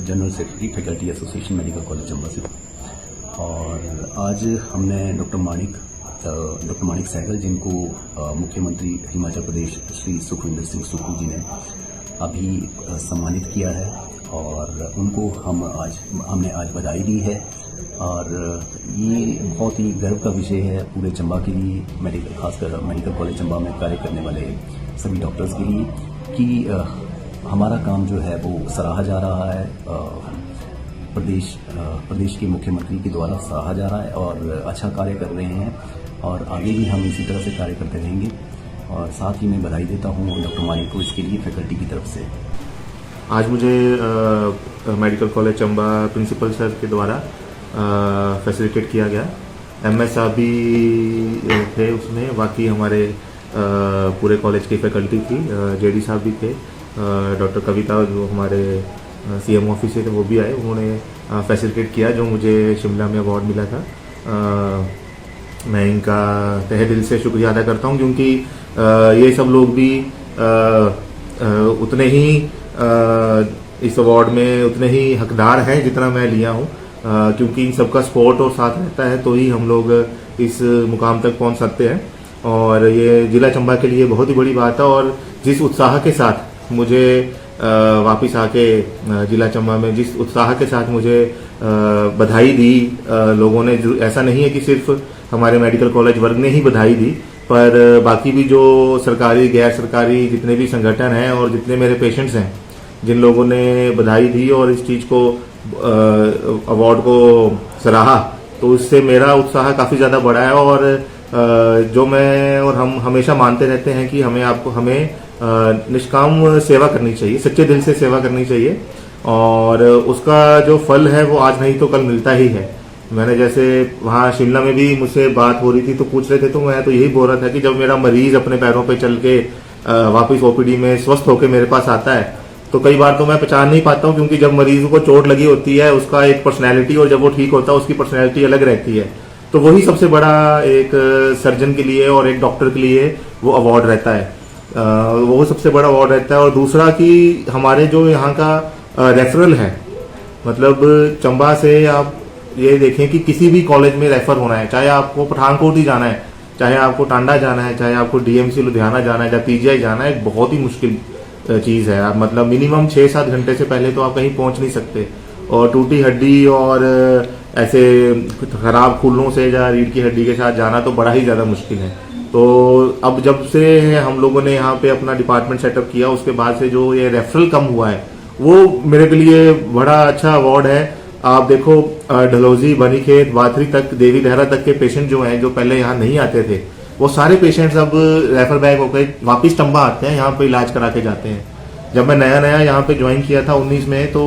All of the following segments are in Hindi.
General secretary faculty association medical college Chamba से। और आज हमने डॉक्टर माणिक सहगल, जिनको मुख्यमंत्री हिमाचल प्रदेश श्री सुखविंदर सिंह सुक्खू जी ने अभी सम्मानित किया है, और उनको हमने आज बधाई दी है। और ये बहुत ही गर्व का विषय है पूरे चंबा के लिए, खासकर मेडिकल कॉलेज चंबा में कार्य करने वाले सभी डॉक्टर्स के लिए, कि हमारा काम जो है वो सराहा जा रहा है, प्रदेश के मुख्यमंत्री के द्वारा सराहा जा रहा है और अच्छा कार्य कर रहे हैं, और आगे भी हम इसी तरह से कार्य करते रहेंगे। और साथ ही मैं बधाई देता हूँ डॉक्टर माणिक को इसके लिए फैकल्टी की तरफ से। आज मुझे medical college Chamba principal sir के द्वारा फैसिलिटेट किया गया। MS साहब भी थे उसमें, बाकी हमारे पूरे कॉलेज की फैकल्टी थी, JD साहब भी थे, डॉक्टर कविता जो हमारे CM ऑफिस थे वो भी आए, उन्होंने फैसिलिटेट किया जो मुझे शिमला में अवार्ड मिला था। मैं इनका तहे दिल से शुक्रिया अदा करता हूँ, क्योंकि ये सब लोग भी उतने ही इस अवार्ड में उतने ही हकदार हैं जितना मैं लिया हूँ, क्योंकि इन सबका सपोर्ट और साथ रहता है तो ही हम लोग इस मुकाम तक पहुँच सकते हैं। और ये जिला चंबा के लिए बहुत ही बड़ी बात है, और जिस उत्साह के साथ मुझे वापस आके जिला चंबा में जिस उत्साह के साथ मुझे बधाई दी लोगों ने, ऐसा नहीं है कि सिर्फ हमारे मेडिकल कॉलेज वर्ग ने ही बधाई दी, पर बाकी भी जो सरकारी गैर सरकारी जितने भी संगठन हैं और जितने मेरे पेशेंट्स हैं, जिन लोगों ने बधाई दी और इस चीज़ को अवार्ड को सराहा, तो उससे मेरा उत्साह काफ़ी ज़्यादा बढ़ा है। और जो मैं और हम हमेशा मानते रहते हैं कि हमें निष्काम सेवा करनी चाहिए, सच्चे दिल से सेवा करनी चाहिए, और उसका जो फल है वो आज नहीं तो कल मिलता ही है। मैंने जैसे वहाँ शिमला में भी मुझसे बात हो रही थी तो पूछ रहे थे, तो मैं तो यही बोल रहा था कि जब मेरा मरीज अपने पैरों पे चल के वापस OPD में स्वस्थ होकर मेरे पास आता है, तो कई बार तो मैं पहचान नहीं पाता हूँ, क्योंकि जब मरीज को चोट लगी होती है उसका एक पर्सनैलिटी, और जब वो ठीक होता है उसकी पर्सनैलिटी अलग रहती है। तो वही सबसे बड़ा एक सर्जन के लिए और एक डॉक्टर के लिए वो अवार्ड रहता है, वो सबसे बड़ा अवार्ड रहता है। और दूसरा कि हमारे जो यहाँ का रेफरल है, मतलब चंबा से आप ये देखें कि किसी भी कॉलेज में रेफर होना है, चाहे आपको पठानकोट ही जाना है, चाहे आपको टांडा जाना है, चाहे आपको DMC लुधियाना जाना है या PGI जाना है, बहुत ही मुश्किल चीज़ है। आप मतलब मिनिमम 6-7 घंटे से पहले तो आप कहीं पहुंच नहीं सकते, और टूटी हड्डी और ऐसे खराब खूलों से या रीढ़ की हड्डी के साथ जाना तो बड़ा ही ज़्यादा मुश्किल है। तो अब जब से हम लोगों ने यहाँ पे अपना डिपार्टमेंट सेटअप किया, उसके बाद से जो ये रेफरल कम हुआ है, वो मेरे के लिए बड़ा अच्छा अवार्ड है। आप देखो डलहौजी, बनीखेत, वाथरी तक, देवी देहरा तक के पेशेंट जो हैं, जो पहले यहाँ नहीं आते थे, वो सारे पेशेंट्स अब रेफर बैक होकर वापस चंबा आते हैं, यहाँ पे इलाज करा के जाते हैं। जब मैं नया यहाँ पे ज्वाइन किया था 19 में, तो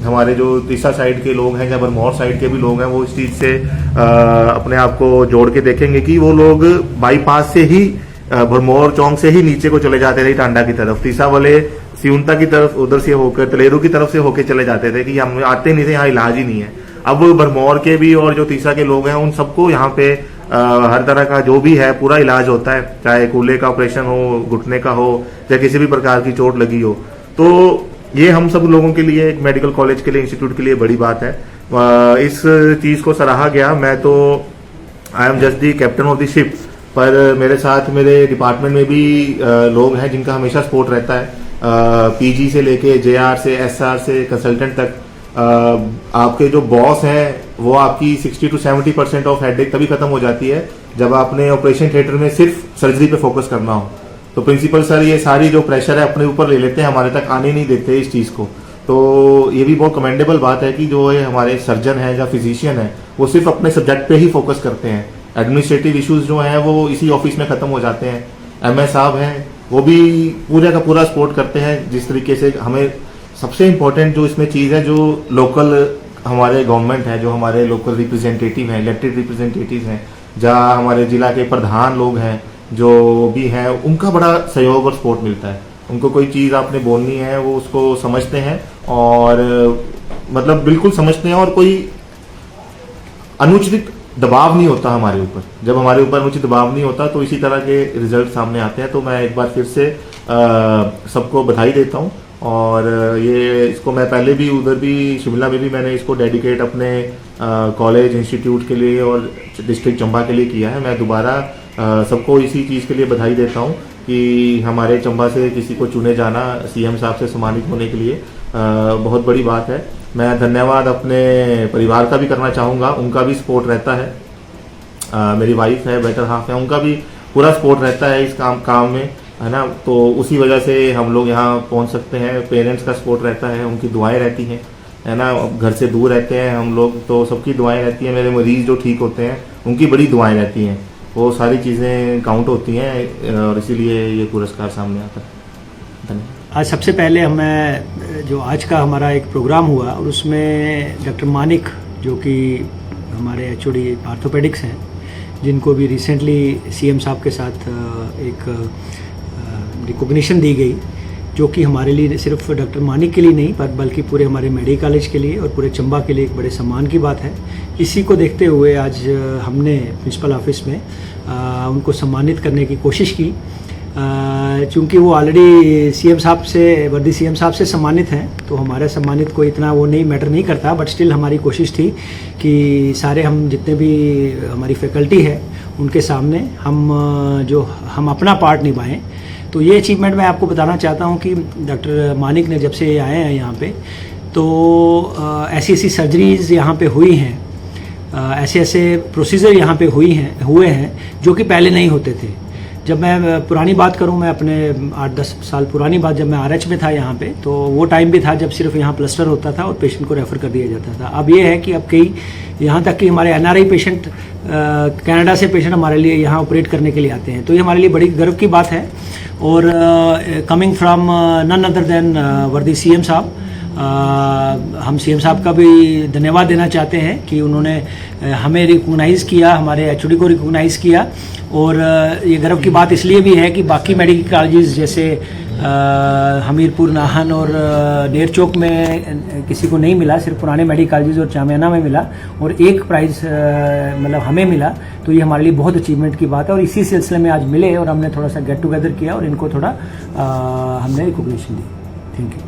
हमारे जो तीसरा साइड के लोग हैं या भरमौर साइड के भी लोग हैं, वो इस चीज़ से अपने आप को जोड़ के देखेंगे कि वो लोग बाईपास से ही भरमौर चौक से ही नीचे को चले जाते थे टांडा की तरफ, तीसा वाले सियुनता की तरफ उधर से होकर तलेरू की तरफ से होकर चले जाते थे कि हम आते नहीं थे, यहाँ इलाज ही नहीं है। अब भरमौर के भी और जो तीसा के लोग हैं उन सबको यहाँ पे हर तरह का जो भी है पूरा इलाज होता है, चाहे कूल्हे का ऑपरेशन हो, घुटने का हो, या किसी भी प्रकार की चोट लगी हो। तो ये हम सब लोगों के लिए, एक मेडिकल कॉलेज के लिए, इंस्टीट्यूट के लिए बड़ी बात है। इस चीज को सराहा गया। मैं तो I am just the captain of the ship, पर मेरे साथ मेरे डिपार्टमेंट में भी लोग हैं जिनका हमेशा सपोर्ट रहता है, PG से लेके JR से, SR से, कंसल्टेंट तक। आपके जो बॉस हैं वो आपकी 60 to 70% ऑफ हेडेक तभी खत्म हो जाती है जब आपने ऑपरेशन थिएटर में सिर्फ सर्जरी पे फोकस करना हो। तो प्रिंसिपल सर ये सारी जो प्रेशर है अपने ऊपर ले लेते हैं, हमारे तक आने नहीं देते इस चीज को। तो ये भी बहुत कमेंडेबल बात है कि जो ये हमारे सर्जन है या फिजिशियन है वो सिर्फ अपने सब्जेक्ट पे ही फोकस करते हैं। एडमिनिस्ट्रेटिव इश्यूज जो हैं वो इसी ऑफिस में खत्म हो जाते हैं। MS साहब हैं, वो भी पूरे का पूरा सपोर्ट करते हैं। जिस तरीके से हमें सबसे इम्पोर्टेंट जो इसमें चीज़ है, जो लोकल हमारे गवर्नमेंट है, जो हमारे लोकल रिप्रेजेंटेटिव हैं, इलेक्टेड रिप्रेजेंटेटिव हैं, जहाँ हमारे जिला के प्रधान लोग हैं जो भी हैं, उनका बड़ा सहयोग और सपोर्ट मिलता है। उनको कोई चीज़ आपने बोलनी है वो उसको समझते हैं, और मतलब बिल्कुल समझते हैं, और कोई अनुचित दबाव नहीं होता हमारे ऊपर। जब हमारे ऊपर अनुचित दबाव नहीं होता तो इसी तरह के रिजल्ट सामने आते हैं। तो मैं एक बार फिर से सबको बधाई देता हूँ और ये इसको मैं पहले भी उधर भी शिमला में भी मैंने इसको डेडिकेट अपने कॉलेज इंस्टीट्यूट के लिए और डिस्ट्रिक्ट चंबा के लिए किया है। मैं दोबारा सबको इसी चीज़ के लिए बधाई देता हूँ कि हमारे चंबा से किसी को चुने जाना सीएम साहब से सम्मानित होने के लिए बहुत बड़ी बात है। मैं धन्यवाद अपने परिवार का भी करना चाहूँगा, उनका भी सपोर्ट रहता है। मेरी वाइफ है, बेटर हाफ है, उनका भी पूरा सपोर्ट रहता है इस काम में, है ना। तो उसी वजह से हम लोग यहाँ पहुँच सकते हैं। पेरेंट्स का सपोर्ट रहता है, उनकी दुआएं रहती हैं, है ना। घर से दूर रहते हैं हम लोग तो सबकी दुआएं रहती हैं। मेरे मरीज जो ठीक होते हैं उनकी बड़ी दुआएं रहती हैं, वो सारी चीज़ें काउंट होती हैं और इसीलिए ये पुरस्कार सामने आता है। धन्यवाद। आज सबसे पहले हमें जो आज का हमारा एक प्रोग्राम हुआ और उसमें डॉक्टर मानिक जो कि हमारे एचओडी ऑर्थोपेडिक्स हैं, जिनको भी रिसेंटली सीएम साहब के साथ एक रिकॉग्निशन दी गई, जो कि हमारे लिए सिर्फ डॉक्टर मानिक के लिए नहीं पर बल्कि पूरे हमारे मेडिकल कॉलेज के लिए और पूरे चंबा के लिए एक बड़े सम्मान की बात है। इसी को देखते हुए आज हमने प्रिंसिपल ऑफिस में उनको सम्मानित करने की कोशिश की। चूँकि वो ऑलरेडी सीएम साहब से वर्दी सीएम साहब से सम्मानित हैं तो हमारा सम्मानित को इतना वो नहीं मैटर नहीं करता, बट स्टिल हमारी कोशिश थी कि सारे हम जितने भी हमारी फैकल्टी है उनके सामने हम अपना पार्ट निभाएं। तो ये अचीवमेंट मैं आपको बताना चाहता हूँ कि डॉक्टर मानिक ने जब से आए हैं यहाँ पे तो ऐसी सर्जरीज यहाँ पे हुई हैं, ऐसे प्रोसीजर यहाँ पे हुए हैं जो कि पहले नहीं होते थे। जब मैं पुरानी बात करूं, मैं अपने 8-10 साल पुरानी बात, जब मैं आरएच में था यहाँ पे, तो वो टाइम भी था जब सिर्फ यहाँ प्लास्टर होता था और पेशेंट को रेफ़र कर दिया जाता था। अब ये है कि अब कई यहाँ तक कि हमारे एनआरआई पेशेंट कनाडा से पेशेंट हमारे लिए यहाँ ऑपरेट करने के लिए आते हैं। तो ये हमारे लिए बड़ी गर्व की बात है। और coming from none other than worthy CM साहब, हम सीएम साहब का भी धन्यवाद देना चाहते हैं कि उन्होंने हमें रिकॉग्नाइज़ किया, हमारे एचओडी को रिकॉग्नाइज़ किया। और ये गर्व की बात इसलिए भी है कि बाकी मेडिकल कॉलेजेस जैसे हमीरपुर, नाहन और नेर चौक में किसी को नहीं मिला, सिर्फ पुराने मेडिकल कॉलेजेस और चामियाना में मिला और एक प्राइज़ मतलब हमें मिला। तो ये हमारे लिए बहुत अचीवमेंट की बात है और इसी सिलसिले में आज मिले और हमने थोड़ा सा गेट टुगेदर किया और इनको थोड़ा हमने रिकॉग्निशन दी। Thank you.